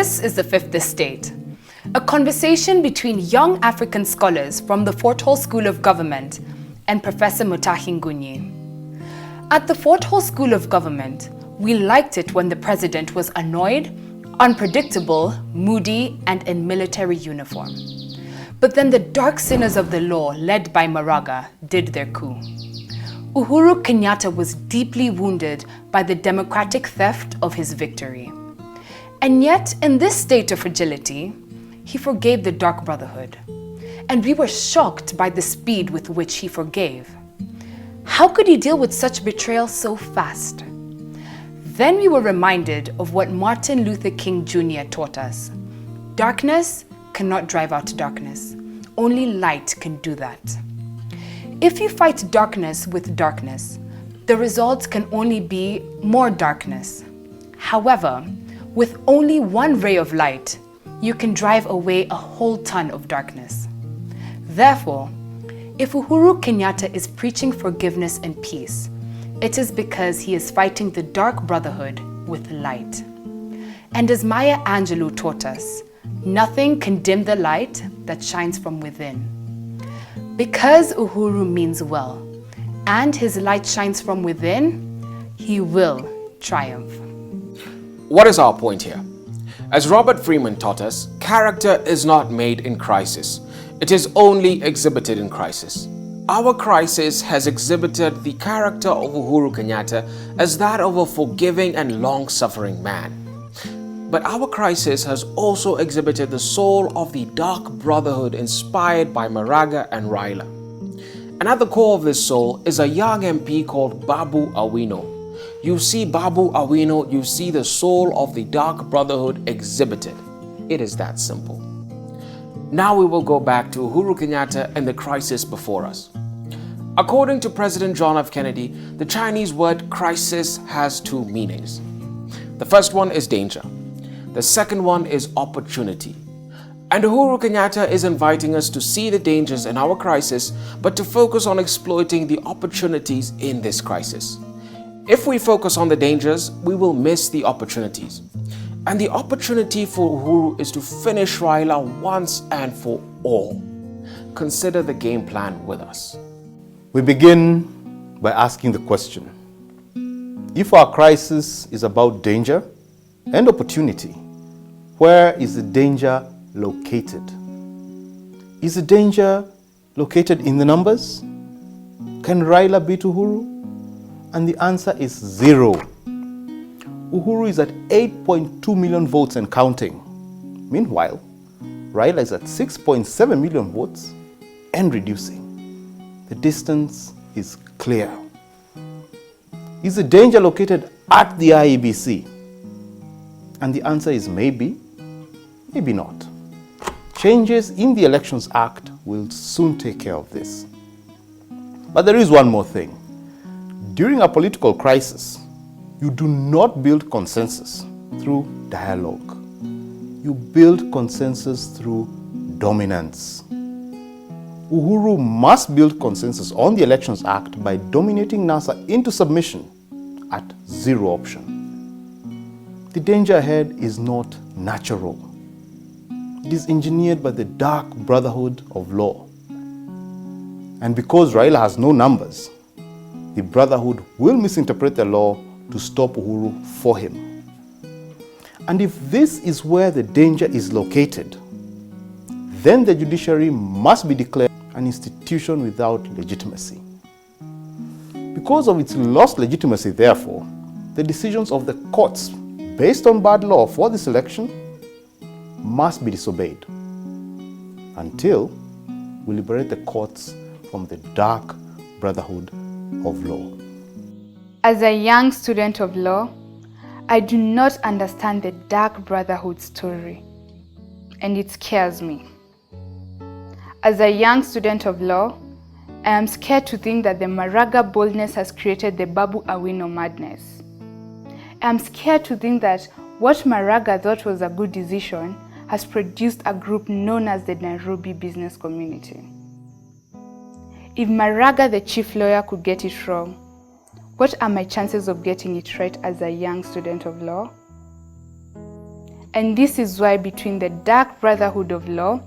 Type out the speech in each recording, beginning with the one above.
This is the Fifth Estate, a conversation between young African scholars from the Fort Hall School of Government and Professor Mutahi Ngunyi. At the Fort Hall School of Government, we liked it when the president was annoyed, unpredictable, moody, and in military uniform. But then the dark sinners of the law, led by Maraga, did their coup. Uhuru Kenyatta was deeply wounded by the democratic theft of his victory. And yet, in this state of fragility, he forgave the Dark Brotherhood. And we were shocked by the speed with which he forgave. How could he deal with such betrayal so fast? Then we were reminded of what Martin Luther King Jr. taught us. Darkness cannot drive out darkness. Only light can do that. If you fight darkness with darkness, the result can only be more darkness. However, with only one ray of light, you can drive away a whole ton of darkness. Therefore, if Uhuru Kenyatta is preaching forgiveness and peace, it is because he is fighting the Dark Brotherhood with light. And as Maya Angelou taught us, nothing can dim the light that shines from within. Because Uhuru means well, and his light shines from within, he will triumph. What is our point here? As Robert Freeman taught us, character is not made in crisis. It is only exhibited in crisis. Our crisis has exhibited the character of Uhuru Kenyatta as that of a forgiving and long-suffering man. But our crisis has also exhibited the soul of the Dark Brotherhood inspired by Maraga and Raila. And at the core of this soul is a young MP called Babu Awino. You see Babu Awino, you see the soul of the Dark Brotherhood exhibited. It is that simple. Now we will go back to Uhuru Kenyatta and the crisis before us. According to President John F. Kennedy, the Chinese word crisis has two meanings. The first one is danger. The second one is opportunity. And Uhuru Kenyatta is inviting us to see the dangers in our crisis, but to focus on exploiting the opportunities in this crisis. If we focus on the dangers, we will miss the opportunities. And the opportunity for Uhuru is to finish Raila once and for all. Consider the game plan with us. We begin by asking the question, if our crisis is about danger and opportunity, where is the danger located? Is the danger located in the numbers? Can Raila beat Uhuru? And the answer is 0. Uhuru is at 8.2 million votes and counting. Meanwhile, Raila is at 6.7 million votes and reducing. The distance is clear. Is the danger located at the IEBC? And the answer is maybe, maybe not. Changes in the Elections Act will soon take care of this. But there is one more thing. During a political crisis, you do not build consensus through dialogue. You build consensus through dominance. Uhuru must build consensus on the Elections Act by dominating NASA into submission at 0 option. The danger ahead is not natural. It is engineered by the Dark Brotherhood of Law. And because Raila has no numbers, the Brotherhood will misinterpret the law to stop Uhuru for him. And if this is where the danger is located, then the judiciary must be declared an institution without legitimacy. Because of its lost legitimacy, therefore, the decisions of the courts based on bad law for this election must be disobeyed until we liberate the courts from the Dark Brotherhood of Law. As a young student of law, I do not understand the Dark Brotherhood story, and it scares me. As a young student of law, I am scared to think that the Maraga boldness has created the Babu Awino madness. I am scared to think that what Maraga thought was a good decision has produced a group known as the Nairobi Business Community. If Maraga, the chief lawyer, could get it wrong, what are my chances of getting it right as a young student of law? And this is why between the Dark Brotherhood of Law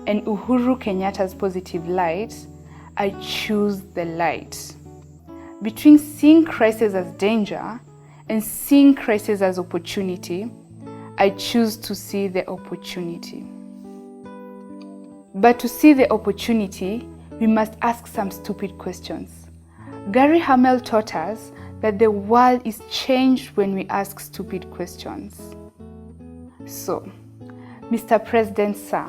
and Uhuru Kenyatta's positive light, I choose the light. Between seeing crisis as danger and seeing crisis as opportunity, I choose to see the opportunity. But to see the opportunity, we must ask some stupid questions. Gary Hamel taught us that the world is changed when we ask stupid questions. So, Mr. President, sir,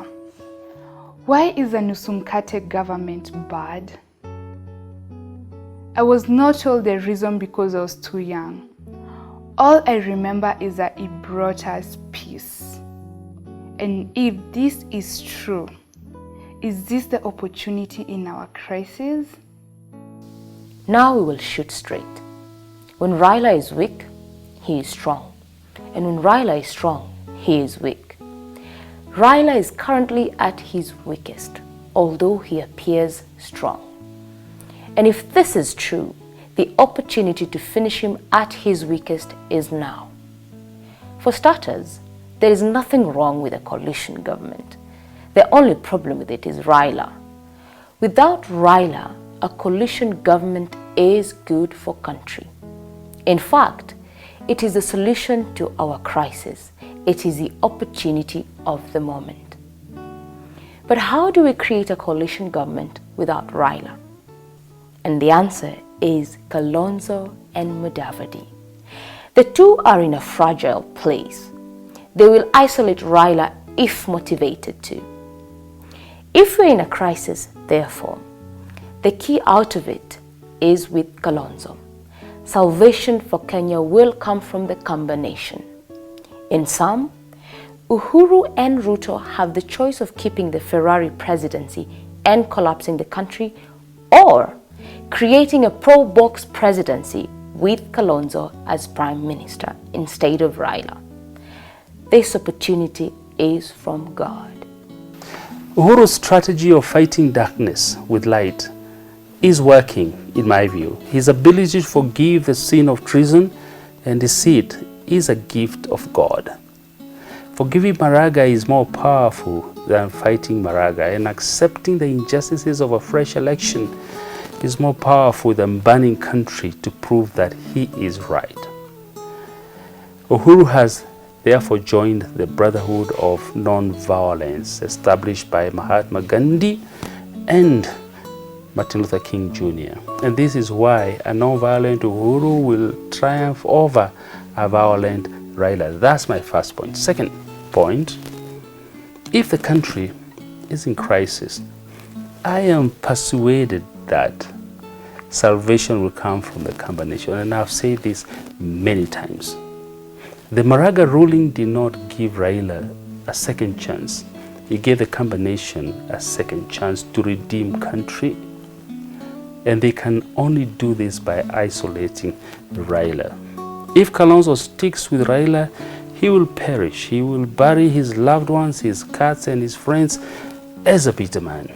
why is the Nusumkate government bad? I was not told the reason because I was too young. All I remember is that it brought us peace. And if this is true, is this the opportunity in our crisis? Now we will shoot straight. When Raila is weak, he is strong. And when Raila is strong, he is weak. Raila is currently at his weakest, although he appears strong. And if this is true, the opportunity to finish him at his weakest is now. For starters, there is nothing wrong with a coalition government. The only problem with it is Raila. Without Raila, a coalition government is good for country. In fact, it is the solution to our crisis. It is the opportunity of the moment. But how do we create a coalition government without Raila? And the answer is Kalonzo and Mudavadi. The two are in a fragile place. They will isolate Raila if motivated to. If we're in a crisis, therefore, the key out of it is with Kalonzo. Salvation for Kenya will come from the combination. In sum, Uhuru and Ruto have the choice of keeping the Ferrari presidency and collapsing the country, or creating a pro-box presidency with Kalonzo as Prime Minister instead of Raila. This opportunity is from God. Uhuru's strategy of fighting darkness with light is working, in my view. His ability to forgive the sin of treason and deceit is a gift of God. Forgiving Maraga is more powerful than fighting Maraga, and accepting the injustices of a fresh election is more powerful than banning country to prove that he is right. Uhuru has therefore joined the Brotherhood of Non-Violence established by Mahatma Gandhi and Martin Luther King Jr. And this is why a non-violent Uhuru will triumph over a violent Raila. That's my first point. Second point, if the country is in crisis, I am persuaded that salvation will come from the combination. And I've said this many times. The Maraga ruling did not give Raila a second chance. He gave the combination a second chance to redeem country. And they can only do this by isolating Raila. If Kalonzo sticks with Raila, he will perish. He will bury his loved ones, his cats and his friends as a bitter man.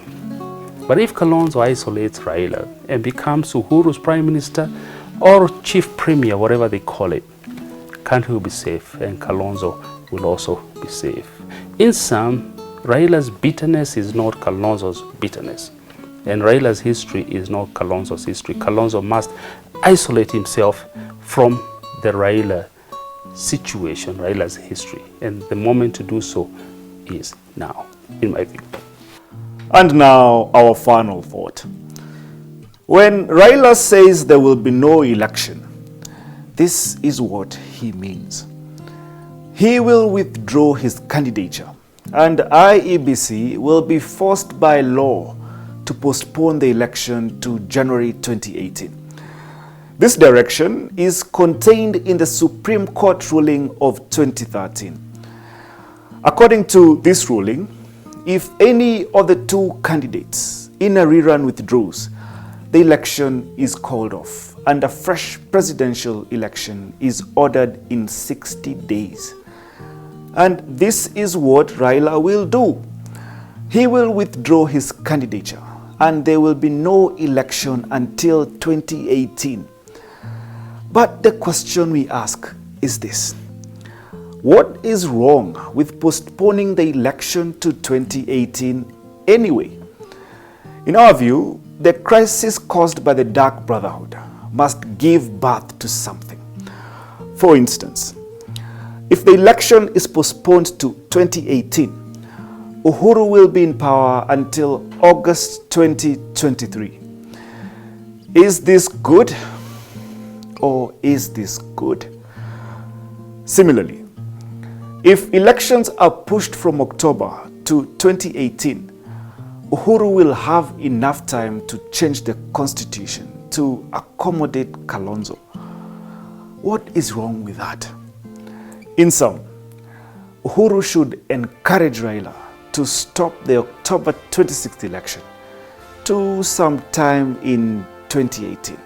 But if Kalonzo isolates Raila and becomes Uhuru's Prime Minister or Chief Premier, whatever they call it, country will be safe and Kalonzo will also be safe. In sum, Raila's bitterness is not Kalonzo's bitterness. And Raila's history is not Kalonzo's history. Kalonzo must isolate himself from the Raila situation, Raila's history. And the moment to do so is now, in my view. And now our final thought. When Raila says there will be no election, this is what he means. He will withdraw his candidature, and IEBC will be forced by law to postpone the election to January 2018. This direction is contained in the Supreme Court ruling of 2013. According to this ruling, if any of the two candidates in a rerun withdraws, the election is called off and a fresh presidential election is ordered in 60 days. And this is what Raila will do. He will withdraw his candidature and there will be no election until 2018. But the question we ask is this: What is wrong with postponing the election to 2018 anyway? In our view, the crisis caused by the Dark Brotherhood must give birth to something. For instance, if the election is postponed to 2018, Uhuru will be in power until August 2023. Is this good or is this good? Similarly, if elections are pushed from October to 2018, Uhuru will have enough time to change the constitution to accommodate Kalonzo. What is wrong with that? In sum, Uhuru should encourage Raila to stop the October 26th election to sometime in 2018.